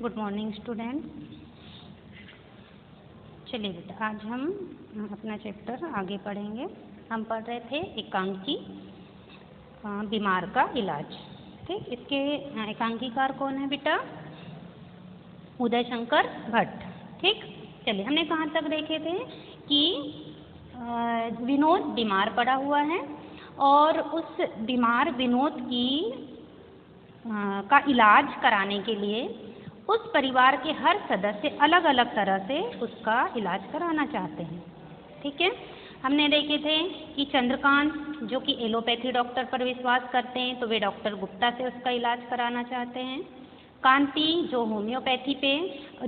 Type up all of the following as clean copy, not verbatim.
Good morning student. चलिए बेटा, आज हम अपना चैप्टर आगे पढ़ेंगे। हम पढ़ रहे थे एकांकी बीमार का इलाज। ठीक, इसके एकांकीकार कौन है बेटा? उदय शंकर भट्ट। ठीक, चलिए हमने कहाँ तक देखे थे कि विनोद बीमार पड़ा हुआ है और उस बीमार विनोद की का इलाज कराने के लिए उस परिवार के हर सदस्य अलग अलग तरह से उसका इलाज कराना चाहते हैं। ठीक है, हमने देखे थे कि चंद्रकांत जो कि एलोपैथी डॉक्टर पर विश्वास करते हैं तो वे डॉक्टर गुप्ता से उसका इलाज कराना चाहते हैं। कांति जो होम्योपैथी पे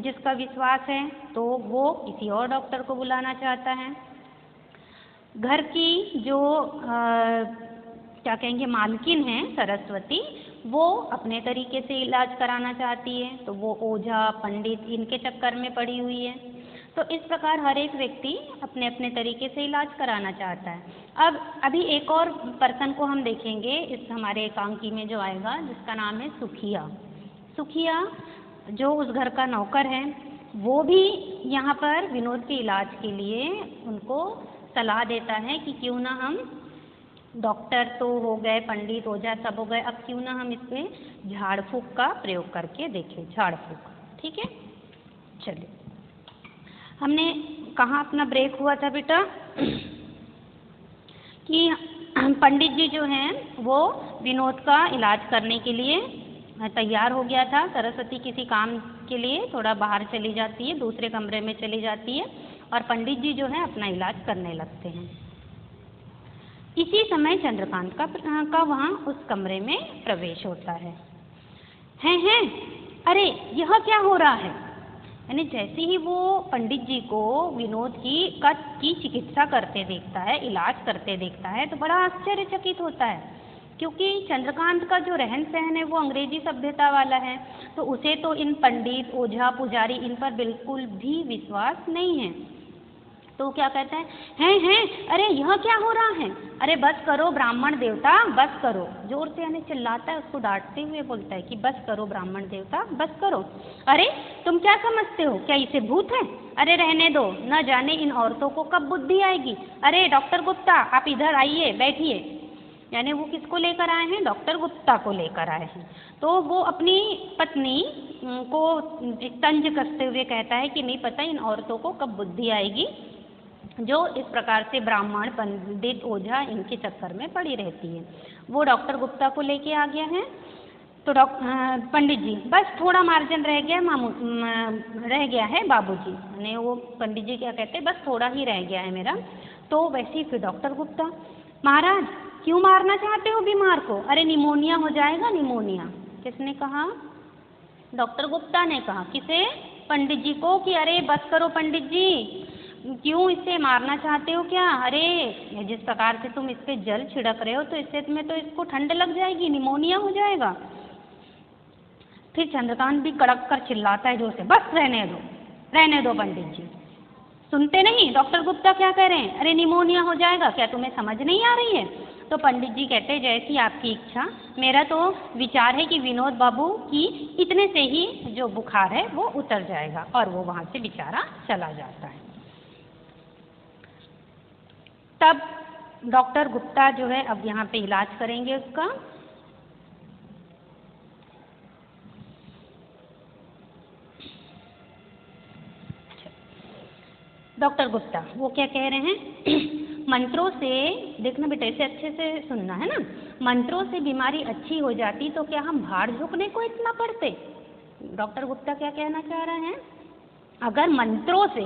जिसका विश्वास है तो वो किसी और डॉक्टर को बुलाना चाहता है। घर की जो क्या कहेंगे मालकिन है सरस्वती, वो अपने तरीके से इलाज कराना चाहती है तो वो ओझा पंडित इनके चक्कर में पड़ी हुई है। तो इस प्रकार हर एक व्यक्ति अपने अपने तरीके से इलाज कराना चाहता है। अब अभी एक और पर्सन को हम देखेंगे इस हमारे एकांकी में जो आएगा, जिसका नाम है सुखिया। सुखिया जो उस घर का नौकर है, वो भी यहाँ पर विनोद के इलाज के लिए उनको सलाह देता है कि क्यों ना हम डॉक्टर तो हो गए, पंडित ओझा सब हो गए, अब क्यों ना हम इस पे झाड़ फूक का प्रयोग करके देखें। झाड़ फूक, ठीक है। चलिए, हमने कहाँ अपना ब्रेक हुआ था बेटा कि पंडित जी जो हैं वो विनोद का इलाज करने के लिए तैयार हो गया था। सरस्वती किसी काम के लिए थोड़ा बाहर चली जाती है, दूसरे कमरे में चली जाती है और पंडित जी जो है अपना इलाज करने लगते हैं। इसी समय चंद्रकांत का वहाँ उस कमरे में प्रवेश होता है। हैं अरे यह क्या हो रहा है? यानी जैसे ही वो पंडित जी को विनोद की चिकित्सा करते देखता है, इलाज करते देखता है तो बड़ा आश्चर्यचकित होता है, क्योंकि चंद्रकांत का जो रहन सहन है वो अंग्रेजी सभ्यता वाला है। तो उसे तो इन पंडित ओझा पुजारी इन पर बिल्कुल भी विश्वास नहीं है। तो क्या कहता है अरे यह क्या हो रहा है? अरे बस करो ब्राह्मण देवता, बस करो। जोर से यानी चिल्लाता है, उसको डांटते हुए बोलता है कि बस करो ब्राह्मण देवता, बस करो। अरे तुम क्या समझते हो, क्या इसे भूत है? अरे रहने दो, न जाने इन औरतों को कब बुद्धि आएगी। अरे डॉक्टर गुप्ता आप इधर आइए, बैठिए। यानी वो किसको लेकर आए हैं? डॉक्टर गुप्ता को लेकर आए हैं। तो वो अपनी पत्नी को तंज कसते हुए कहता है कि नहीं पता इन औरतों को कब बुद्धि आएगी, जो इस प्रकार से ब्राह्मण पंडित ओझा इनके चक्कर में पड़ी रहती है। वो डॉक्टर गुप्ता को लेके आ गया है। तो पंडित जी बस थोड़ा मार्जिन रह गया रह गया है बाबूजी। यानी वो पंडित जी क्या कहते हैं, बस थोड़ा ही रह गया है मेरा। तो वैसे ही फिर डॉक्टर गुप्ता, महाराज क्यों मारना चाहते हो बीमार को? अरे निमोनिया हो जाएगा, निमोनिया। किसने कहा? डॉक्टर गुप्ता ने कहा। किसे? पंडित जी को, कि अरे बस करो पंडित जी, क्यों इसे मारना चाहते हो क्या? अरे जिस प्रकार से तुम इस पे जल छिड़क रहे हो तो इससे तुम्हें तो इसको ठंड लग जाएगी, निमोनिया हो जाएगा। फिर चंद्रकांत भी कड़क कर चिल्लाता है जोर से, बस रहने दो पंडित जी। सुनते नहीं, डॉक्टर गुप्ता क्या कह रहे हैं? अरे निमोनिया हो जाएगा, क्या तुम्हें समझ नहीं आ रही है? तो पंडित जी कहते हैं जैसी आपकी इच्छा, मेरा तो विचार है कि विनोद बाबू की इतने से ही जो बुखार है वो उतर जाएगा। और वो वहाँ से बेचारा चला जाता है। तब डॉक्टर गुप्ता जो है अब यहाँ पे इलाज करेंगे उसका। डॉक्टर गुप्ता वो क्या कह रहे हैं मंत्रों से, देखना बेटा इसे अच्छे से सुनना है ना, मंत्रों से बीमारी अच्छी हो जाती तो क्या हम भाड़ झोंकने को इतना पड़ते? डॉक्टर गुप्ता क्या कहना चाह रहे हैं, अगर मंत्रों से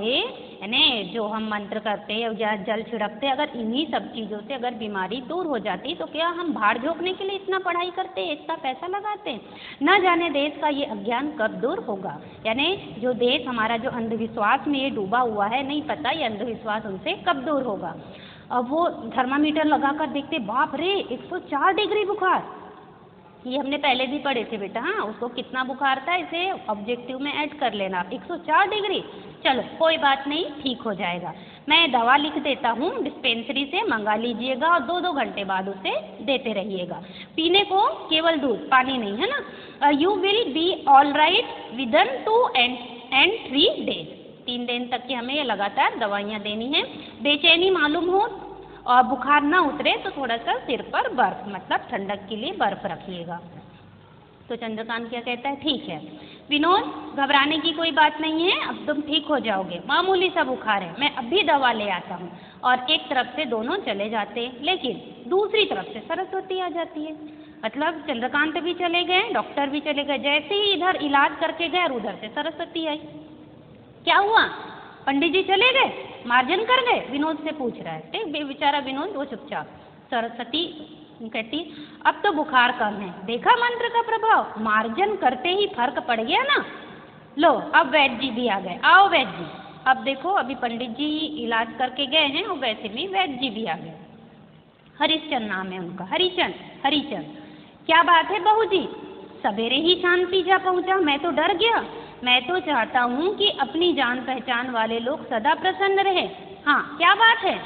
यानी जो हम मंत्र करते या जल छिड़कते, अगर इन्हीं सब चीज़ों से अगर बीमारी दूर हो जाती तो क्या हम भाड़ झोंकने के लिए इतना पढ़ाई करते, इतना पैसा लगाते? न जाने देश का ये अज्ञान कब दूर होगा। यानी जो देश हमारा जो अंधविश्वास में ये डूबा हुआ है, नहीं पता ये अंधविश्वास उनसे कब दूर होगा। अब वो थर्मामीटर लगा कर देखते, बाप रे 104 डिग्री बुखार। ये हमने पहले भी पढ़े थे बेटा। हाँ, उसको कितना बुखार था इसे ऑब्जेक्टिव में ऐड कर लेना। 104 डिग्री। चलो कोई बात नहीं, ठीक हो जाएगा। मैं दवा लिख देता हूँ, डिस्पेंसरी से मंगा लीजिएगा और 2-2 घंटे बाद उसे देते रहिएगा। पीने को केवल दूध, पानी नहीं, है ना। You will be all right within 2 and 3 days। 3 दिन तक की हमें ये लगातार दवाइयाँ देनी है। बेचैनी मालूम हो और बुखार ना उतरे तो थोड़ा सा सिर पर बर्फ, मतलब ठंडक के लिए बर्फ रखिएगा। तो चंद्रकांत क्या कहता है, ठीक है विनोद, घबराने की कोई बात नहीं है, अब तुम ठीक हो जाओगे, मामूली सा बुखार है, मैं अभी दवा ले आता हूँ। और एक तरफ से दोनों चले जाते हैं, लेकिन दूसरी तरफ से सरस्वती आ जाती है। मतलब चंद्रकांत भी चले गए, डॉक्टर भी चले गए। जैसे ही इधर इलाज करके गए और उधर से सरस्वती आई। क्या हुआ, पंडित जी चले गए, मार्जन कर गए, विनोद से पूछ रहा है। बेचारा विनोद वो चुपचाप। सरस्वती कहती, अब तो बुखार कम है, देखा मंत्र का प्रभाव, मार्जन करते ही फर्क पड़ गया ना। लो अब वैद्य जी भी आ गए, आओ वैद्य जी। अब देखो, अभी पंडित जी इलाज करके गए हैं और वैसे में वैद्य जी भी आ गए। हरिश्चंद्र नाम है उनका, हरिचंद। क्या बात है बहू जी, सवेरे ही शांति जा पहुंचा, मैं तो डर गया। मैं तो चाहता हूँ कि अपनी जान पहचान वाले लोग सदा प्रसन्न रहे। हाँ क्या बात है,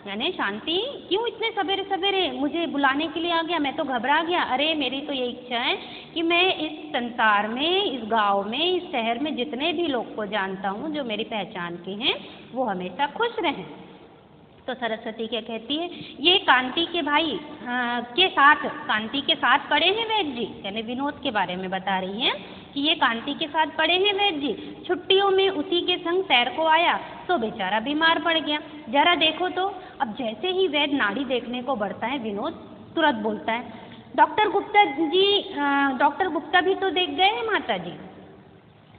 यानी शांति क्यों इतने सवेरे सवेरे मुझे बुलाने के लिए आ गया, मैं तो घबरा गया। अरे मेरी तो ये इच्छा है कि मैं इस संसार में, इस गांव में, इस शहर में जितने भी लोग को जानता हूँ जो मेरी पहचान के हैं वो हमेशा खुश रहें। तो सरस्वती क्या कहती है, ये कांति के भाई कांति के साथ पढ़े हैं वैद्य जी, यानी विनोद के बारे में बता रही हैं कि ये कांति के साथ पढ़े हैं वैद्य जी। छुट्टियों में उसी के संग सैर को आया तो बेचारा बीमार पड़ गया। जरा देखो तो। अब जैसे ही वैद्य नाड़ी देखने को बढ़ता है, विनोद तुरंत बोलता है, डॉक्टर गुप्ता भी तो देख गए हैं माता जी।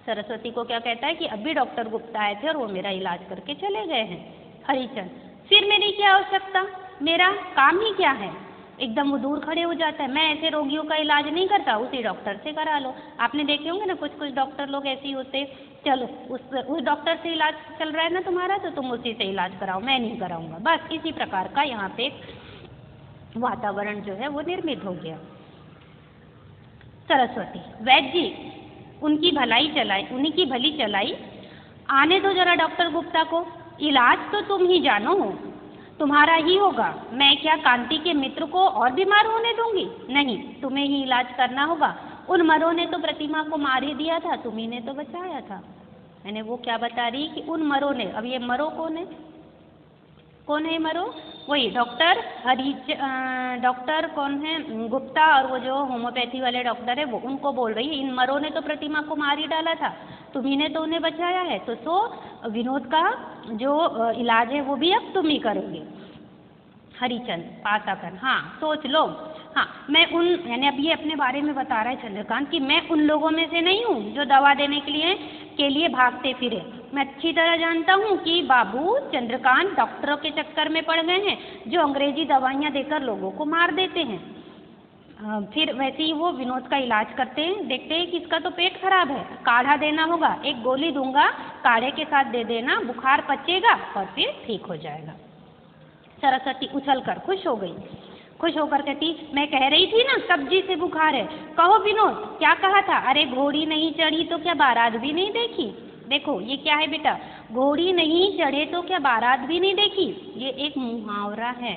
सरस्वती को क्या कहता है कि अभी डॉक्टर गुप्ता आए थे और वो मेरा इलाज करके चले गए हैं। हरिचंद, फिर मेरी क्या आवश्यकता, मेरा काम ही क्या है। एकदम वो दूर खड़े हो जाता है, मैं ऐसे रोगियों का इलाज नहीं करता, उसी डॉक्टर से करा लो। आपने देखे होंगे ना, कुछ कुछ डॉक्टर लोग ऐसे ही होते, चलो उस डॉक्टर से इलाज चल रहा है ना तुम्हारा, तो तुम उसी से इलाज कराओ, मैं नहीं कराऊंगा। बस इसी प्रकार का यहाँ पे एक वातावरण जो है वो निर्मित हो गया। सरस्वती, वैद्य जी उन्हीं की भली चलाई, आने दो जरा डॉक्टर गुप्ता को, इलाज तो तुम ही जानो हो, तुम्हारा ही होगा। मैं क्या कांति के मित्र को और बीमार होने दूंगी, नहीं, तुम्हें ही इलाज करना होगा। उन मरों ने तो प्रतिमा को मार ही दिया था, तुम्ही ने तो बचाया था। मैंने वो क्या बता रही कि उन मरों ने, अब ये मरो कौन है मरो, वही डॉक्टर कौन है, गुप्ता, और वो जो होम्योपैथी वाले डॉक्टर है वो, उनको बोल रही है इन मरों ने तो प्रतिमा को मार ही डाला था, तुम्ही ने तो उन्हें बचाया है, तो विनोद का जो इलाज है वो भी अब तुम ही करोगे। हरिचंद पास आकर, हाँ सोच लो, हाँ मैं उन, यानी अब ये अपने बारे में बता रहा है चंद्रकांत कि मैं उन लोगों में से नहीं हूँ जो दवा देने के लिए भागते फिरे। मैं अच्छी तरह जानता हूँ कि बाबू चंद्रकांत डॉक्टरों के चक्कर में पड़ गए हैं जो अंग्रेजी दवाइयाँ देकर लोगों को मार देते हैं। फिर वैसे ही वो विनोद का इलाज करते हैं, देखते हैं कि इसका तो पेट खराब है, काढ़ा देना होगा, एक गोली दूंगा, काढ़े के साथ दे देना, बुखार पचेगा और फिर ठीक हो जाएगा। सरस्वती उछलकर खुश होकर कहती, मैं कह रही थी ना कब्जी से बुखार है। कहो विनोद क्या कहा था। अरे घोड़ी नहीं चढ़ी तो क्या बारात भी नहीं देखी। देखो ये क्या है बेटा, घोड़ी नहीं चढ़े तो क्या बारात भी नहीं देखी, ये एक मुहावरा है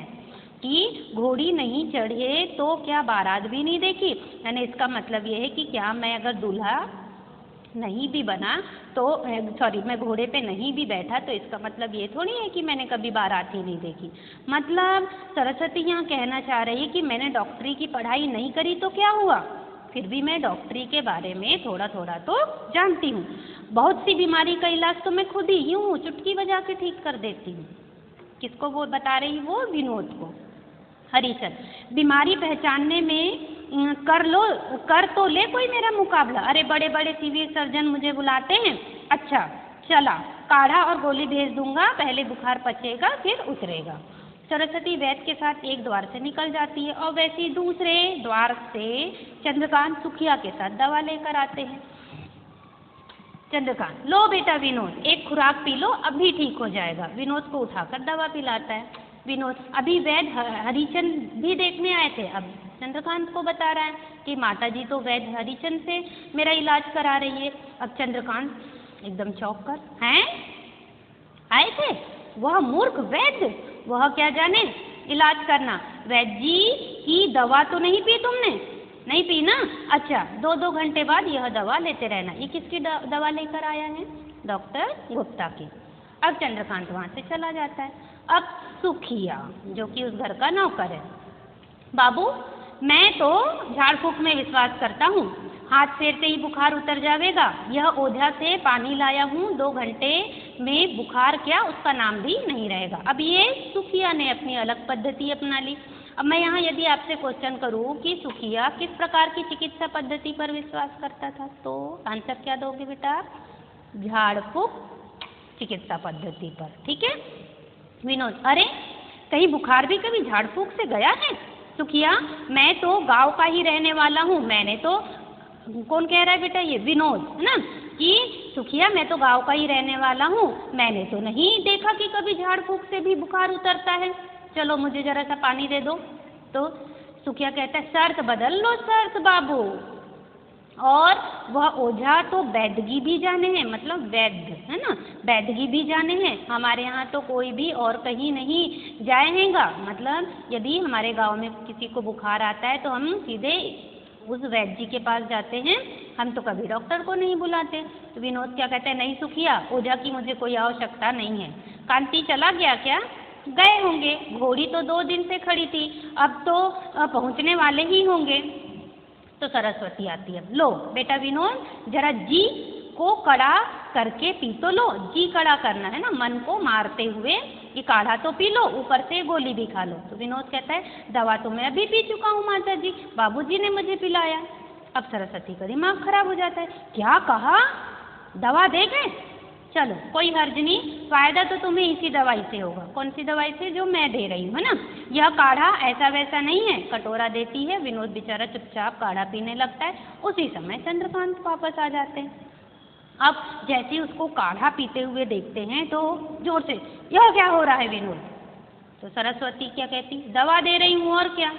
कि घोड़ी नहीं चढ़े तो क्या बारात भी नहीं देखी। यानी इसका मतलब ये है कि क्या मैं अगर दूल्हा नहीं भी बना तो मैं घोड़े पे नहीं भी बैठा तो इसका मतलब ये थोड़ी है कि मैंने कभी बारात ही नहीं देखी। मतलब सरस्वती यहाँ कहना चाह रही है कि मैंने डॉक्टरी की पढ़ाई नहीं करी तो क्या हुआ, फिर भी मैं डॉक्टरी के बारे में थोड़ा थोड़ा तो जानती हूँ। बहुत सी बीमारी का इलाज तो मैं खुद ही यूँ चुटकी बजा के ठीक कर देती हूँ। किसको वो बता रही, वो विनोद को। हरिचंद, बीमारी पहचानने में कर तो ले कोई मेरा मुकाबला। अरे बड़े बड़े सिविल सर्जन मुझे बुलाते हैं। अच्छा चला, काढ़ा और गोली भेज दूंगा, पहले बुखार पचेगा फिर उतरेगा। सरस्वती वैद्य के साथ एक द्वार से निकल जाती है और वैसे दूसरे द्वार से चंद्रकांत सुखिया के साथ दवा लेकर आते हैं। चंद्रकांत, लो बेटा विनोद, एक खुराक पी लो, अभी ठीक हो जाएगा। विनोद को उठाकर दवा पिलाता है। विनोद, अभी वैद्य हरिचंद भी देखने आए थे, अब चंद्रकांत को बता रहा है कि माताजी तो वैद्य हरिचंद से मेरा इलाज करा रही है। अब चंद्रकांत एकदम चौंक कर, हैं आए थे वह मूर्ख वैद्य, वह क्या जाने इलाज करना। वैद्य जी की दवा तो नहीं पी तुमने? नहीं पी ना, अच्छा 2-2 घंटे बाद यह दवा लेते रहना। ये किसकी दवा लेकर आया है? डॉक्टर गुप्ता की। अब चंद्रकांत वहाँ से चला जाता है। अब सुखिया जो कि उस घर का नौकर है, बाबू मैं तो झाड़ फूक में विश्वास करता हूँ, हाथ फेरते ही बुखार उतर जाएगा। यह ओझा से पानी लाया हूँ, 2 घंटे में बुखार क्या उसका नाम भी नहीं रहेगा। अब ये सुखिया ने अपनी अलग पद्धति अपना ली। अब मैं यहाँ यदि आपसे क्वेश्चन करूँ कि सुखिया किस प्रकार की चिकित्सा पद्धति पर विश्वास करता था, तो आंसर क्या दोगे बेटा? झाड़ फूक चिकित्सा पद्धति पर। ठीक है विनोद, अरे कहीं बुखार भी कभी झाड़ फूक से गया है? सुखिया मैं तो गांव का ही रहने वाला हूँ, मैंने तो, कौन कह रहा है बेटा? ये विनोद है ना, कि सुखिया मैं तो गांव का ही रहने वाला हूँ, मैंने तो नहीं देखा कि कभी झाड़ फूक से भी बुखार उतरता है, चलो मुझे जरा सा पानी दे दो। तो सुखिया कहता है शर्त बदल लो शर्त बाबू। और वह ओझा तो वैद्यगी भी जाने हैं, मतलब वैद्य है ना, वैद्यगी भी जाने हैं। हमारे यहाँ तो कोई भी और कहीं नहीं जाएगा, मतलब यदि हमारे गांव में किसी को बुखार आता है तो हम सीधे उस वैद्य जी के पास जाते हैं, हम तो कभी डॉक्टर को नहीं बुलाते। तो विनोद क्या कहते हैं, नहीं सुखिया ओझा की मुझे कोई आवश्यकता नहीं है। कांति चला गया क्या? गए होंगे, घोड़ी तो 2 दिन से खड़ी थी, अब तो पहुँचने वाले ही होंगे। तो सरस्वती आती है, लो बेटा विनोद जरा जी को कड़ा करके पी तो लो, जी कड़ा करना है ना, मन को मारते हुए ये काढ़ा तो पी लो, ऊपर से गोली भी खा लो। तो विनोद कहता है दवा तो मैं अभी पी चुका हूँ माता जी, बाबूजी ने मुझे पिलाया। अब सरस्वती का दिमाग खराब हो जाता है, क्या कहा? दवा दे गए? चलो कोई हर्ज नहीं, फायदा तो तुम्हें इसी दवाई से होगा। कौन सी दवाई से? जो मैं दे रही हूँ है ना। यह काढ़ा ऐसा वैसा नहीं है, कटोरा देती है, विनोद बेचारा चुपचाप काढ़ा पीने लगता है। उसी समय चंद्रकांत वापस आ जाते हैं। अब जैसे उसको काढ़ा पीते हुए देखते हैं तो जोर से, यह क्या हो रहा है विनोद? तो सरस्वती क्या कहती, दवा दे रही हूँ और क्या,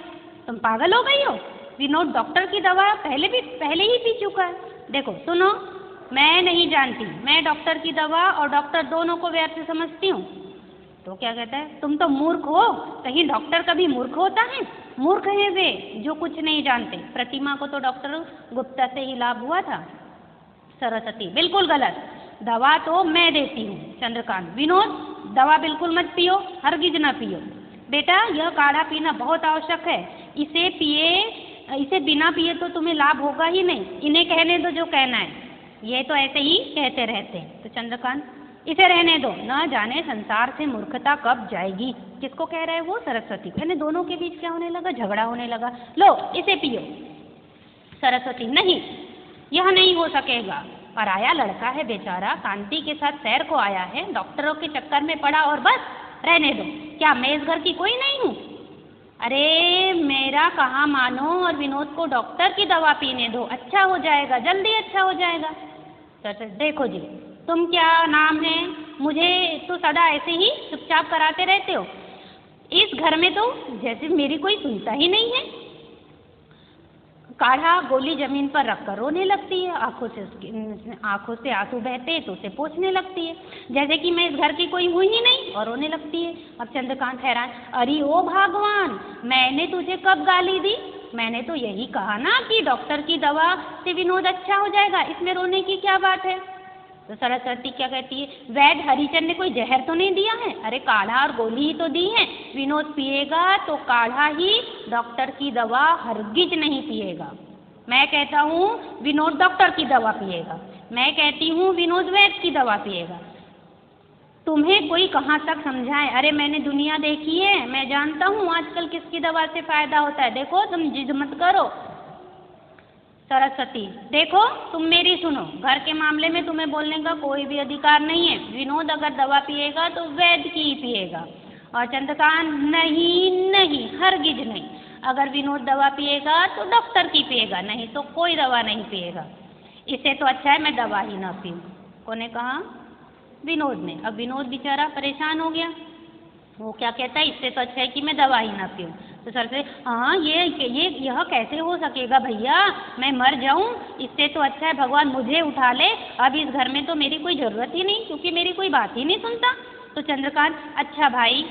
तुम पागल हो गई हो? विनोद डॉक्टर की दवा पहले ही पी चुका है। देखो सुनो, मैं नहीं जानती, मैं डॉक्टर की दवा और डॉक्टर दोनों को व्यर्थ समझती हूँ। तो क्या कहता है, तुम तो मूर्ख हो, कहीं डॉक्टर कभी मूर्ख होता है? मूर्ख है वे जो कुछ नहीं जानते। प्रतिमा को तो डॉक्टर गुप्ता से ही लाभ हुआ था। सरस्वती बिल्कुल गलत, दवा तो मैं देती हूँ। चंद्रकांत विनोद दवा बिल्कुल मत पियो, हरगिज ना पियो बेटा, यह काढ़ा पीना बहुत आवश्यक है, इसे बिना पिए तो तुम्हें लाभ होगा ही नहीं। इन्हें कहने दो जो कहना है, ये तो ऐसे ही कहते रहते हैं। तो चंद्रकांत इसे रहने दो, न जाने संसार से मूर्खता कब जाएगी। किसको कह रहा है वो? सरस्वती। कहने दोनों के बीच क्या होने लगा? झगड़ा होने लगा। लो इसे पियो। सरस्वती नहीं, यह नहीं हो सकेगा, पराया लड़का है बेचारा, कांति के साथ सैर को आया है, डॉक्टरों के चक्कर में पड़ा और बस रहने दो। क्या मैं इस घर की कोई नहीं हूँ? अरे मेरा कहाँ मानो और विनोद को डॉक्टर की दवा पीने दो, अच्छा हो जाएगा, जल्दी अच्छा हो जाएगा। तो देखो जी, तुम क्या नाम है, मुझे तो सदा ऐसे ही चुपचाप कराते रहते हो। इस घर में तो जैसे मेरी कोई सुनता ही नहीं है। काढ़ा गोली जमीन पर रखकर रोने लगती है, आंखों से आंसू बहते तो उसे पोंछने लगती है, जैसे कि मैं इस घर की कोई हूँ ही नहीं, और रोने लगती है। अब चंद्रकांत हैरान, अरे ओ भगवान, मैंने तुझे कब गाली दी? मैंने तो यही कहा ना कि डॉक्टर की दवा से विनोद अच्छा हो जाएगा, इसमें रोने की क्या बात है? तो सरस्वती क्या कहती है, वैद्य हरिचंद ने कोई जहर तो नहीं दिया है? अरे काढ़ा और गोली ही तो दी है, विनोद पिएगा तो काढ़ा ही, डॉक्टर की दवा हरगिज नहीं पिएगा। मैं कहता हूँ विनोद डॉक्टर की दवा पिएगा, मैं कहती हूँ विनोद वैद्य की दवा पिएगा। तुम्हें कोई कहाँ तक समझाए? अरे मैंने दुनिया देखी है, मैं जानता हूँ आजकल किसकी दवा से फायदा होता है। देखो तुम जिद मत करो। सरस्वती देखो तुम मेरी सुनो, घर के मामले में तुम्हें बोलने का कोई भी अधिकार नहीं है। विनोद अगर दवा पिएगा तो वैद्य की ही पिएगा। और चंद्रकांत नहीं नहीं, हरगिज नहीं, अगर विनोद दवा पिएगा तो डॉक्टर की पिएगा, नहीं तो कोई दवा नहीं पिएगा। इससे तो अच्छा है मैं दवा ही ना पीऊँ। कोने कहा? विनोद ने। अब विनोद बेचारा परेशान हो गया, वो क्या कहता है, इससे तो अच्छा है कि मैं दवा ही ना पीऊँ। तो सर से हाँ यह कैसे हो सकेगा भैया, मैं मर जाऊं, इससे तो अच्छा है भगवान मुझे उठा ले, अब इस घर में तो मेरी कोई ज़रूरत ही नहीं, क्योंकि मेरी कोई बात ही नहीं सुनता। तो चंद्रकांत अच्छा भाई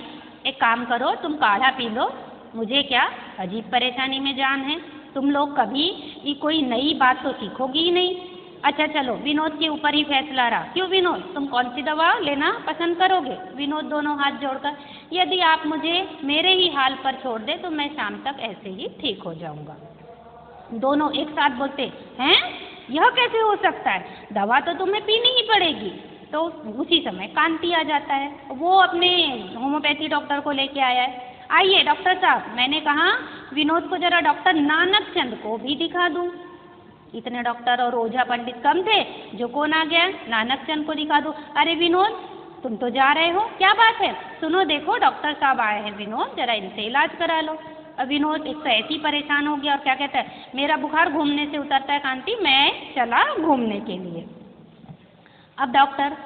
एक काम करो, तुम काढ़ा पी लो, मुझे क्या अजीब परेशानी में जान है, तुम लोग कभी कोई नई बात तो सीखोगी ही नहीं। अच्छा चलो विनोद के ऊपर ही फैसला रहा। क्यों विनोद, तुम कौन सी दवा लेना पसंद करोगे? विनोद दोनों हाथ जोड़कर, यदि आप मुझे मेरे ही हाल पर छोड़ दे तो मैं शाम तक ऐसे ही ठीक हो जाऊंगा। दोनों एक साथ बोलते हैं यह कैसे हो सकता है, दवा तो तुम्हें पीनी ही पड़ेगी। तो उसी समय कांति आ जाता है, वो अपने होम्योपैथी डॉक्टर को लेके आया है। आइए डॉक्टर साहब, मैंने कहा विनोद को जरा डॉक्टर नानक चंद को भी दिखा दूं। इतने डॉक्टर और ओझा पंडित कम थे, जो कौन आ गया, नानक चंद को दिखा दो। अरे विनोद तुम तो जा रहे हो, क्या बात है? सुनो देखो डॉक्टर साहब आए हैं विनोद, जरा इनसे इलाज करा लो। अब विनोद एक तो ऐसी परेशान हो गया और क्या कहता है, मेरा बुखार घूमने से उतरता है कांति, मैं चला घूमने के लिए। अब doctor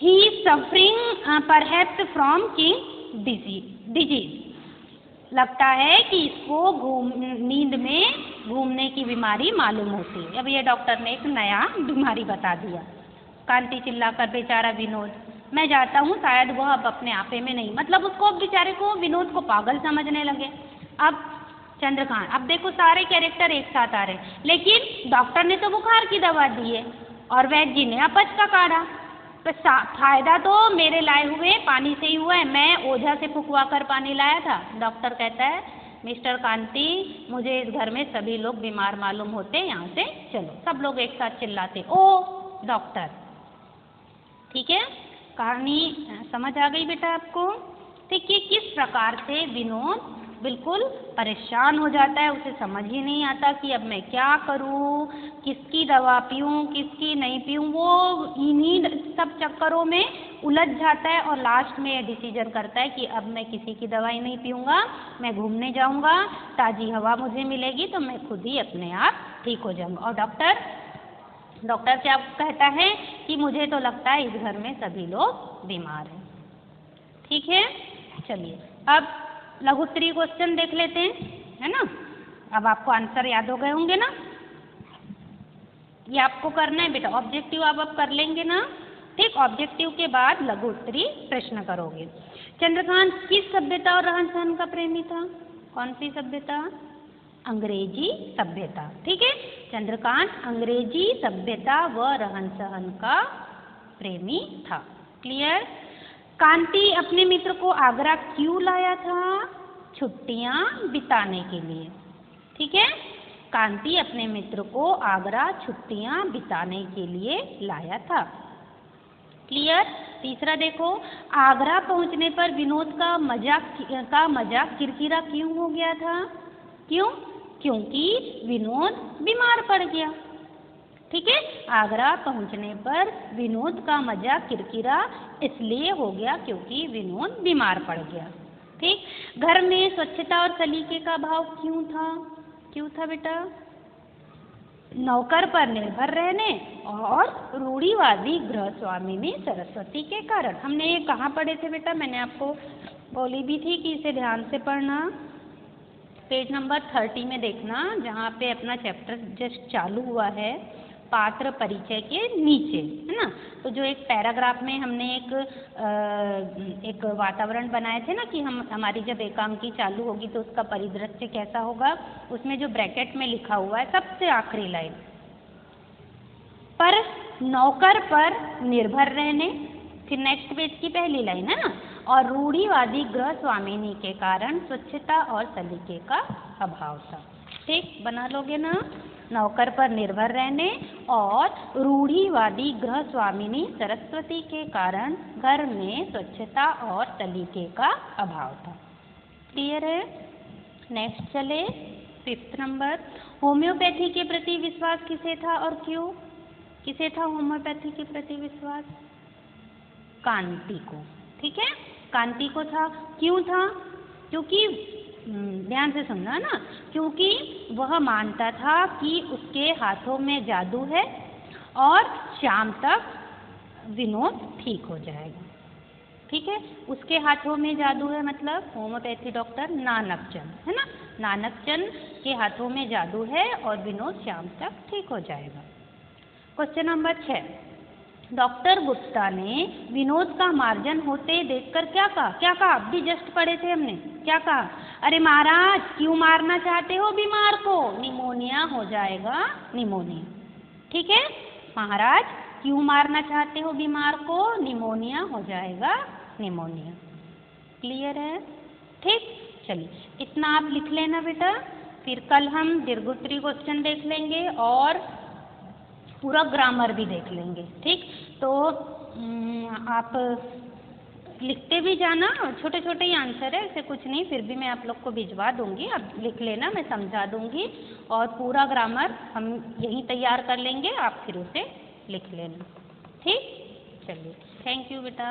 he is suffering perhaps from की डिजीज, लगता है कि इसको नींद में घूमने की बीमारी मालूम होती है। अब ये डॉक्टर ने एक नया बीमारी बता दिया। कांति चिल्लाकर बेचारा विनोद, मैं जाता हूँ, शायद वह अब अपने आपे में नहीं, मतलब उसको अब बेचारे को विनोद को पागल समझने लगे। अब चंद्रकांत, अब देखो सारे कैरेक्टर एक साथ आ रहे हैं, लेकिन डॉक्टर ने तो बुखार की दवा दी है और वैद्य जी ने अपच का काढ़ा, तो फायदा तो मेरे लाए हुए पानी से ही हुआ है, मैं ओझा से फुकवा कर पानी लाया था। डॉक्टर कहता है मिस्टर कांति, मुझे इस घर में सभी लोग बीमार मालूम होते, यहाँ से चलो। सब लोग एक साथ चिल्लाते, ओ डॉक्टर। ठीक है, कहानी समझ आ गई बेटा आपको? ठीक है, किस प्रकार से विनोद बिल्कुल परेशान हो जाता है, उसे समझ ही नहीं आता कि अब मैं क्या करूं, किसकी दवा पीऊं, किसकी नहीं पीऊं। वो इन्हीं सब चक्करों में उलझ जाता है और लास्ट में डिसीजन करता है कि अब मैं किसी की दवाई नहीं पीऊंगा, मैं घूमने जाऊंगा, ताज़ी हवा मुझे मिलेगी तो मैं खुद ही अपने आप ठीक हो जाऊंगा। और डॉक्टर क्या कहता है कि मुझे तो लगता है इस घर में सभी लोग बीमार हैं। ठीक है, चलिए अब लघुत्तरीय क्वेश्चन देख लेते हैं, है ना? अब आपको आंसर याद हो गए होंगे ना? ये आपको करना है बेटा, ऑब्जेक्टिव आप कर लेंगे ना? ठीक, ऑब्जेक्टिव के बाद लघुत्तरीय प्रश्न करोगे। चंद्रकांत किस सभ्यता और रहन सहन का प्रेमी था? कौन सी सभ्यता? अंग्रेजी सभ्यता। ठीक है, चंद्रकांत अंग्रेजी सभ्यता व रहन सहन का प्रेमी था। क्लियर? कांति अपने मित्र को आगरा क्यों लाया था? छुट्टियां बिताने के लिए। ठीक है, कांति अपने मित्र को आगरा छुट्टियां बिताने के लिए लाया था। क्लियर? तीसरा देखो, आगरा पहुंचने पर विनोद का मजाक किरकिरा क्यों हो गया था? क्यों? क्योंकि विनोद बीमार पड़ गया। ठीक है, आगरा पहुंचने पर विनोद का मजाक किरकिरा इसलिए हो गया क्योंकि विनोद बीमार पड़ गया। ठीक, घर में स्वच्छता और सलीके का भाव क्यों था बेटा? नौकर पर निर्भर रहने और रूढ़िवादी गृह स्वामिनी सरस्वती के कारण। हमने ये कहाँ पढ़े थे बेटा? मैंने आपको बोली भी थी कि इसे ध्यान से पढ़ना। पेज नंबर 30 में देखना, जहाँ पे अपना चैप्टर जस्ट चालू हुआ है, पात्र परिचय के नीचे, है ना? तो जो एक पैराग्राफ में हमने एक वातावरण बनाए थे ना कि हमारी जब एकांकी चालू होगी तो उसका परिदृश्य कैसा होगा, उसमें जो ब्रैकेट में लिखा हुआ है सबसे आखिरी लाइन, पर नौकर पर निर्भर रहने, फिर नेक्स्ट पेज की पहली लाइन, है ना, और रूढ़िवादी गृह स्वामिनी के कारण स्वच्छता और सलीके का अभाव था। ठीक, बना लोगे ना? नौकर पर निर्भर रहने और रूढ़िवादी गृह स्वामिनी सरस्वती के कारण घर में स्वच्छता और सलीके का अभाव था। क्लियर है? नेक्स्ट चले, 5th नंबर, होम्योपैथी के प्रति विश्वास किसे था और क्यों? किसे था होम्योपैथी के प्रति विश्वास? कांति को। ठीक है, कांति को था। क्यों था? क्योंकि ध्यान से सुनना ना, क्योंकि वह मानता था कि उसके हाथों में जादू है और शाम तक विनोद ठीक हो जाएगा। ठीक है। उसके हाथों में जादू है, मतलब होम्योपैथी डॉक्टर नानकचंद, है ना। नानकचंद के हाथों में जादू है और विनोद शाम तक ठीक हो जाएगा। क्वेश्चन नंबर 6, डॉक्टर गुप्ता ने विनोद का मार्जन होते देखकर क्या कहा? क्या कहा? अभी जस्ट पढ़े थे हमने, क्या कहा? अरे महाराज क्यों मारना चाहते हो बीमार को, निमोनिया हो जाएगा, निमोनिया। ठीक है, महाराज क्यों मारना चाहते हो बीमार को, निमोनिया हो जाएगा, निमोनिया। क्लियर है? ठीक, चलिए इतना आप लिख लेना बेटा, फिर कल हम दीर्घोत्तरी क्वेश्चन देख लेंगे और पूरा ग्रामर भी देख लेंगे। ठीक, तो आप लिखते भी जाना, छोटे छोटे ही आंसर है, ऐसे कुछ नहीं, फिर भी मैं आप लोग को भिजवा दूंगी, आप लिख लेना, मैं समझा दूंगी और पूरा ग्रामर हम यहीं तैयार कर लेंगे, आप फिर उसे लिख लेना। ठीक, चलिए थैंक यू बेटा।